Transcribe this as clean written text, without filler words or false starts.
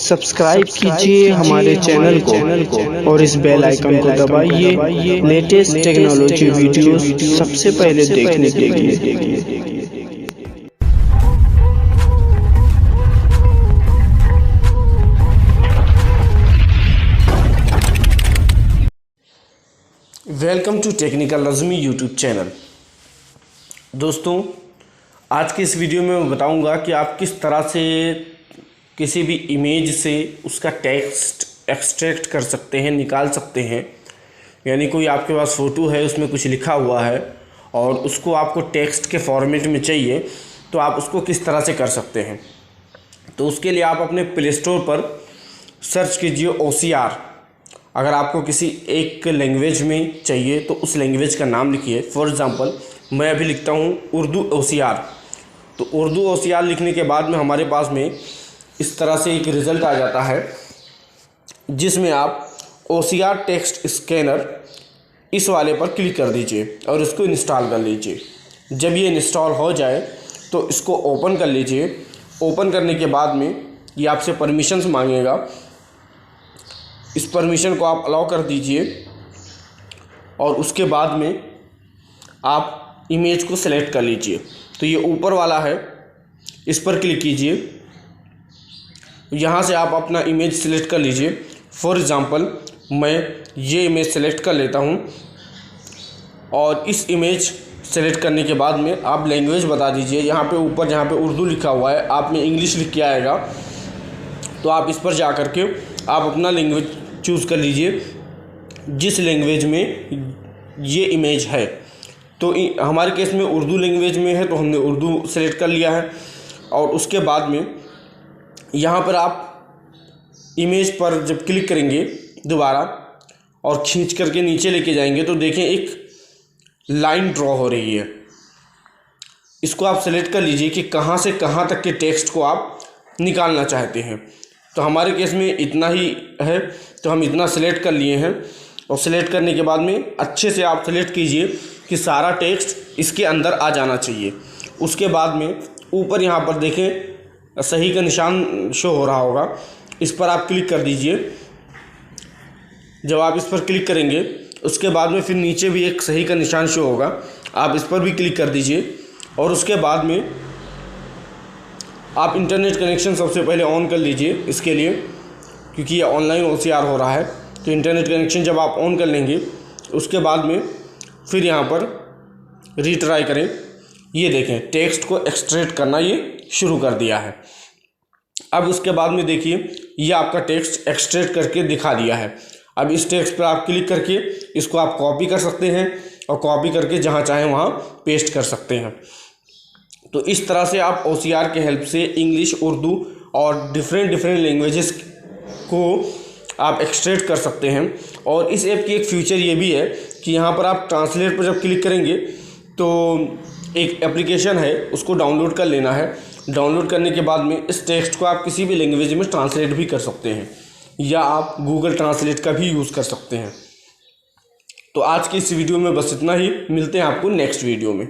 Subscribe कीजिए हमारे channel को और इस बेल आइकन को दबाइए लेटेस्ट टेक्नोलॉजी वीडियोस सबसे पहले देखने के लिए। Welcome to technical Razmi YouTube channel. दोस्तों, आज के इस वीडियो में मैं बताऊंगा कि आप किस तरह से किसी भी इमेज से उसका टेक्स्ट एक्सट्रैक्ट कर सकते हैं, निकाल सकते हैं। यानी कोई आपके पास फ़ोटो है, उसमें कुछ लिखा हुआ है और उसको आपको टेक्स्ट के फॉर्मेट में चाहिए, तो आप उसको किस तरह से कर सकते हैं। तो उसके लिए आप अपने प्ले स्टोर पर सर्च कीजिए OCR। अगर आपको किसी एक लैंग्वेज में चाहिए तो उस लैंग्वेज का नाम लिखिए। फॉर एग्ज़ाम्पल मैं अभी लिखता हूँ उर्दू OCR। तो उर्दू OCR लिखने के बाद में हमारे पास में इस तरह से एक रिज़ल्ट आ जाता है, जिसमें आप OCR टेक्स्ट स्कैनर इस वाले पर क्लिक कर दीजिए और इसको इंस्टॉल कर लीजिए। जब ये इंस्टॉल हो जाए तो इसको ओपन कर लीजिए। ओपन करने के बाद में ये आपसे परमिशंस मांगेगा। इस परमिशन को आप अलाउ कर दीजिए और उसके बाद में आप इमेज को सेलेक्ट कर लीजिए। तो ये ऊपर वाला है, इस पर क्लिक कीजिए। यहाँ से आप अपना इमेज सेलेक्ट कर लीजिए। फॉर एग्ज़ाम्पल मैं ये इमेज सेलेक्ट कर लेता हूँ और इस इमेज सेलेक्ट करने के बाद में आप लैंग्वेज बता दीजिए। यहाँ पे ऊपर जहाँ पे उर्दू लिखा हुआ है, आप में इंग्लिश लिख के आएगा, तो आप इस पर जा कर के आप अपना लैंग्वेज चूज़ कर लीजिए जिस लैंग्वेज में ये इमेज है। तो हमारे केस में उर्दू लैंग्वेज में है, तो हमने उर्दू सेलेक्ट कर लिया है। और उसके बाद में यहाँ पर आप इमेज पर जब क्लिक करेंगे दोबारा और खींच करके नीचे लेके जाएंगे, तो देखें एक लाइन ड्रॉ हो रही है। इसको आप सेलेक्ट कर लीजिए कि कहाँ से कहाँ तक के टेक्स्ट को आप निकालना चाहते हैं। तो हमारे केस में इतना ही है, तो हम इतना सेलेक्ट कर लिए हैं। और सेलेक्ट करने के बाद में अच्छे से आप सेलेक्ट कीजिए कि सारा टेक्स्ट इसके अंदर आ जाना चाहिए। उसके बाद में ऊपर यहाँ पर देखें सही का निशान शो हो रहा होगा, इस पर आप क्लिक कर दीजिए। जब आप इस पर क्लिक करेंगे उसके बाद में फिर नीचे भी एक सही का निशान शो होगा, आप इस पर भी क्लिक कर दीजिए। और उसके बाद में आप इंटरनेट कनेक्शन सबसे पहले ऑन कर लीजिए इसके लिए, क्योंकि ये ऑनलाइन OCR हो रहा है। तो इंटरनेट कनेक्शन जब आप ऑन कर लेंगे उसके बाद में फिर यहाँ पर रीट्राई करें। ये देखें टेक्स्ट को एक्सट्रैक्ट करना ये शुरू कर दिया है। अब उसके बाद में देखिए ये आपका टेक्स्ट एक्सट्रैक्ट करके दिखा दिया है। अब इस टेक्स्ट पर आप क्लिक करके इसको आप कॉपी कर सकते हैं और कॉपी करके जहाँ चाहें वहाँ पेस्ट कर सकते हैं। तो इस तरह से आप OCR के हेल्प से इंग्लिश, उर्दू और डिफरेंट लैंग्वेजेस को आप एक्सट्रैक्ट कर सकते हैं। और इस ऐप की एक फीचर ये भी है कि यहाँ पर आप ट्रांसलेट पर जब क्लिक करेंगे तो एक एप्लीकेशन है, उसको डाउनलोड कर लेना है। डाउनलोड करने के बाद में इस टेक्स्ट को आप किसी भी लैंग्वेज में ट्रांसलेट भी कर सकते हैं, या आप गूगल ट्रांसलेट का भी यूज़ कर सकते हैं। तो आज की इस वीडियो में बस इतना ही। मिलते हैं आपको नेक्स्ट वीडियो में।